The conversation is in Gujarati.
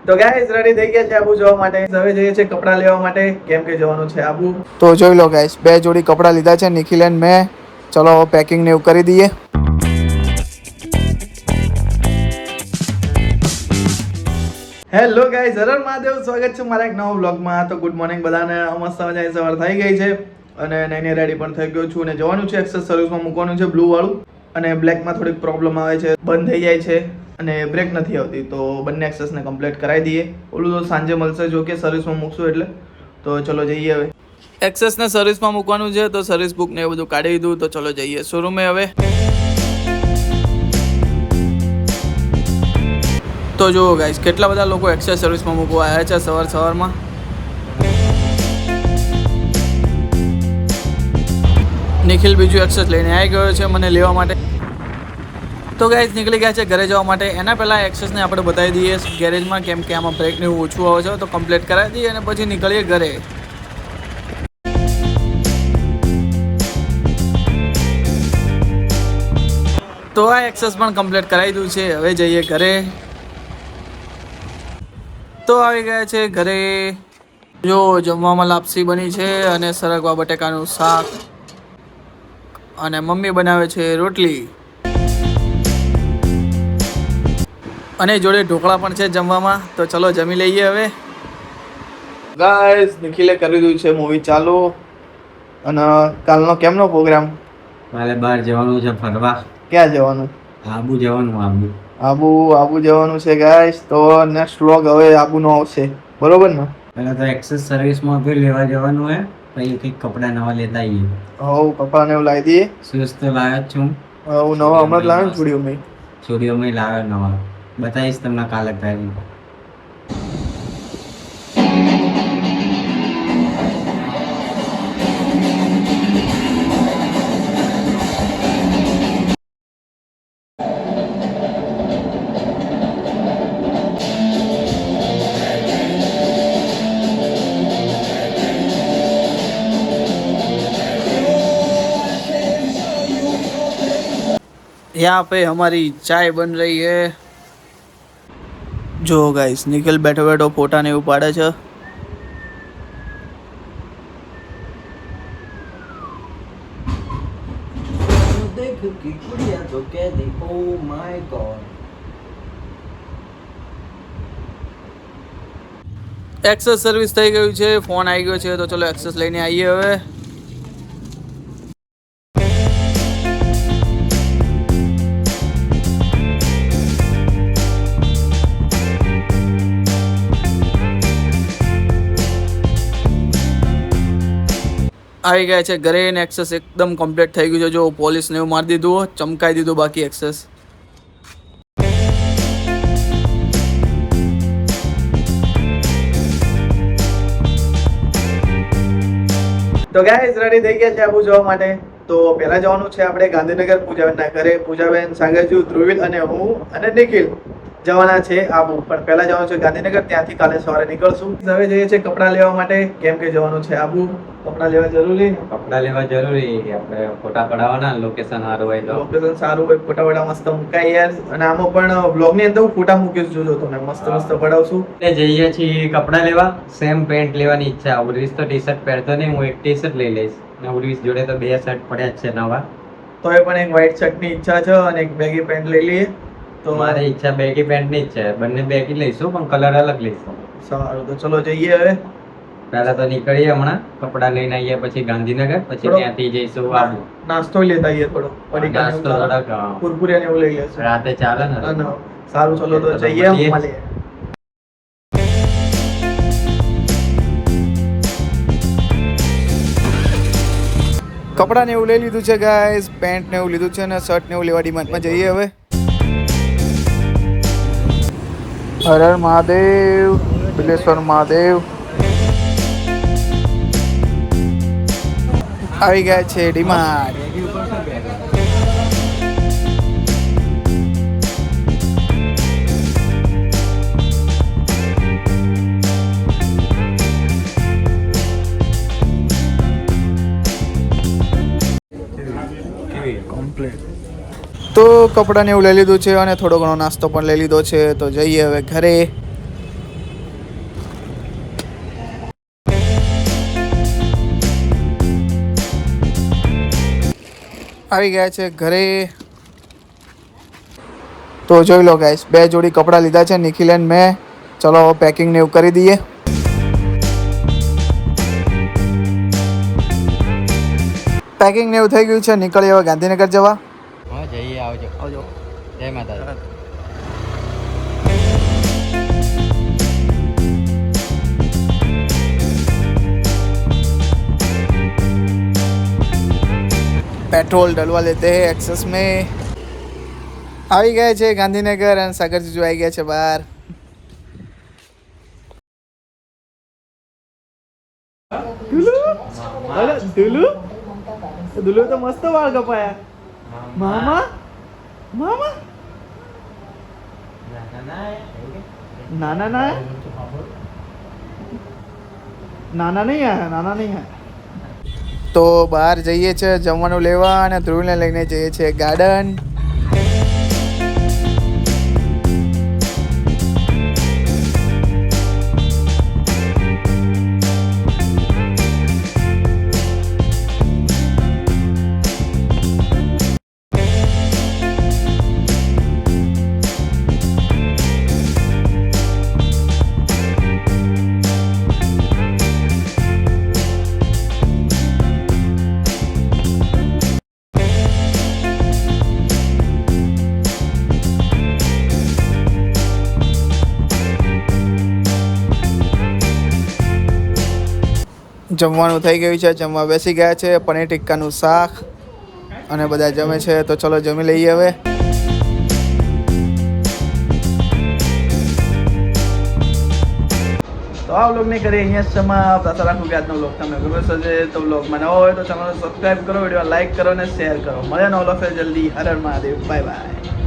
તો ગાઈસ રેડી થઈ ગયા છે આબુ જવા માટે. હવે જઈએ છે કપડાં લેવા માટે, કેમ કે જવાનું છે આબુ. તો જોઈ લો ગાઈસ, 2 જોડી કપડાં લીધા છે નિખિલ એન્ડ મેં. ચલો પેકિંગ ને એવું કરી દઈએ. હેલો ગાઈસ, હર હર મહાદેવ. સ્વાગત છે મારા એક નવા વ્લોગમાં. તો ગુડ મોર્નિંગ બધાને. મસ્ત મજાની સવાર થઈ ગઈ છે અને નઈને રેડી પણ થઈ ગયો છું અને જવાનું છે એક્સેસ સર્વિસમાં મૂકવાનું છે બ્લુ વાળું. અને બ્લેકમાં થોડીક પ્રોબ્લેમ આવે છે, બંધ થઈ જાય છે અને બ્રેક નથી આવતી. તો બંને એક્સેસને કમ્પ્લીટ કરાવી દઈએ. ઓલું તો સાંજે મળશે, જો કે સર્વિસમાં મૂકશું એટલે. તો ચલો જઈએ હવે. એક્સેસને સર્વિસમાં મૂકવાનું છે તો સર્વિસ બુક ને એ બધું કાઢી દીધું. તો ચલો જઈએ શોરૂમે હવે. તો જુઓ ગાઈસ, કેટલા બધા લોકો એક્સેસ સર્વિસમાં મૂકવા આવ્યા છે સવારમાં. નિખિલ બીજું એક્સેસ લઈને આવી ગયો છે મને લેવા માટે. તો ગાઈસ નીકળી ગયા છે ઘરે જવા માટે. એના પહેલાં એક્સેસને આપણે બતાવી દઈએ ગેરેજમાં, કેમ કે આમાં બ્રેક ને એવું ઓછું આવે છે. તો કમ્પ્લીટ કરાવી દઈએ અને પછી નીકળીએ ઘરે. તો આ એક્સેસ પણ કમ્પ્લીટ કરાવી દીધું છે. હવે જઈએ ઘરે. તો આવી ગયા છે ઘરે. જો જમવામાં લાપસી બની છે અને સરગવા બટેકાનું શાક અને મમ્મી બનાવે છે રોટલી અને જોડે ઢોકળા પણ છે જમવામાં. તો ચલો જમી લઈએ હવે. ગાઈસ, નિખિલે કરી દીધું છે મૂવી ચાલુ. અને કાલનો કેમનો પ્રોગ્રામ? કાલે બહાર જવાનું છે ફરવા. ક્યાં જવાનું? આબુ જવાનું. આબુ જવાનું છે ગાઈસ. તો નેક્સ્ટ વ્લોગ હવે આબુનો આવશે, બરોબર ને? પહેલા તો એક્સેસ સર્વિસમાં બી લેવા જવાનું હે, પછી કંઈક કપડાં નવા લેતા આવીએ. કપડાં ને એવું લાવી દઈએ. શૂઝ તો લાવ્યો જ છું. નવા હમણાં જ લાવ્યો ને સ્ટુડિયોમાં લાવ્યો નવા. બતાવીશ તમને કાલે પહેરી. यहाँ पे हमारी चाय बन रही है. जो गाइस, निखिल बैठो बैठो फोटा ने उपाड़े છે. એક્સેસ સર્વિસ થઈ ગયું છે, ફોન આવી ગયો છે. તો ચલો એક્સેસ લઈને આવીએ હવે. આવી ગયા છે ઘરે ને એક્સેસ એકદમ કમ્પ્લીટ થઈ ગયું છે. જો પોલીસ ને એવું મારી દીધું, ચમકાઈ દીધું બાકી એક્સેસ. તો ગાઈસ રેડી થઈ ગયા છે આબુ જવા માટે. તો પહેલા જવાનું છે આપણે ગાંધીનગર પૂજાબેનના ઘરે. પૂજાબેન, સાગરજી, ધ્રુવિલ અને હું અને નિખિલ જવાના છે આબુ. પણ પહેલા જવાનું છે ગાંધીનગર, ત્યાંથી કાલે સવારે નીકળશું. હવે જઈએ છે કપડાં લેવા માટે, કેમ કે જવાનું છે આબુ. કપડાં લેવા જરૂરી. આપણે ફોટા પડાવવાના. લોકેશન સારું હોય તો. લોકેશન સારું હોય, ફોટા વડા મસ્ત મુકાય યાર. અને આમાં પણ બ્લોગ ની અંદર હું ફોટા મૂકીશ, જોજો તમે. મસ્ત મસ્ત પડાવશું. જઈએ છીએ કપડાં લેવા. સેમ પેન્ટ લેવાની ઈચ્છા. ઉર્વીસ તો ટી શર્ટ પહેરતો નહીં, હું એક ટી શર્ટ લઈ લઈશ. અને ઉર્વીસ જોડે તો 2 શર્ટ પડ્યા જ છે નવા. તો એ પણ એક વ્હાઈટ શર્ટ ની ઈચ્છા છે અને એક બેગી પેન્ટ લઈ લઈએ. તો મારી ઈચ્છા બેગી પેન્ટ ની જ છે. બંને બેગી લઈશું પણ કલર અલગ લઈશું. સારું, તો ચલો જઈએ હવે. પહેલા તો નીકળીએ હમણાં. કપડા લઈને આવીએ, પછી ગાંધીનગર, પછી ત્યાંથી જઈશું આબુ. નાસ્તો લેતા આવીએ થોડો. કુરકુરિયા ને એવું લઈ લેશું. રાતે ચાલે ને? સારું, ચલો તો જઈએ મળીએ. કપડાં ને એવું લઈ લીધું છે ગાઈસ. પેન્ટ ને એવું લીધું છે અને શર્ટ ને એવું લેવા ડીમાર્ટમાં જઈએ હવે. હર હર મહાદેવ, બિલેશ્વર મહાદેવ. આવી ગયા છે ડીમાર્ટ. તો કપડાને એવું લઈ લીધું છે અને થોડો ઘણો નાસ્તો પણ લઈ લીધો છે. તો જઈએ હવે ઘરે. આવી ગયા છે ઘરે. તો જોઈ લો ગાઈસ, 2 જોડી કપડાં લીધા છે નિખિલ એન્ડ મેં. ચલો હવે પેકિંગ ને એવું કરી દઈએ. પેકિંગ ને એવું થઈ ગયું છે, નીકળીએ હવે ગાંધીનગર જવા. હા જઈએ, આવજો. આવજો. જય માતાજી. पेट्रोल डलवा लेते हैं एक्सेस में. આવી ગયા છે ગાંધીનગર અને સાગરજી આવી ગયા છે બહાર. દુલુ તો મસ્ત વાળ કપાયા. મામા મામા નાના ના નાના નહીં આયા, નાના નહીં આયા. તો બહાર જઈએ છે જમવાનું લેવા અને ધ્રુવને લઈને જઈએ છીએ ગાર્ડન. જમવાનું થઈ ગયું છે, જમવા બેસી ગયા છે. પનીર ટિક્કાનું શાક અને બધા જમે છે. તો ચલો જમી લઈએ હવે. તો આ વ્લોગને કરીએ અહીંયા સમાપ્ત. આશા રાખું કે આજનો વ્લોગ તમને ગમ્યો હશે. તો વ્લોગમાં નવો હોય તો ચેનલને સબસ્ક્રાઈબ કરો, વિડીયો લાઈક કરો અને શેર કરો. મળે નવો વ્લોગ જલ્દી. હર હર મહાદેવ. Bye by.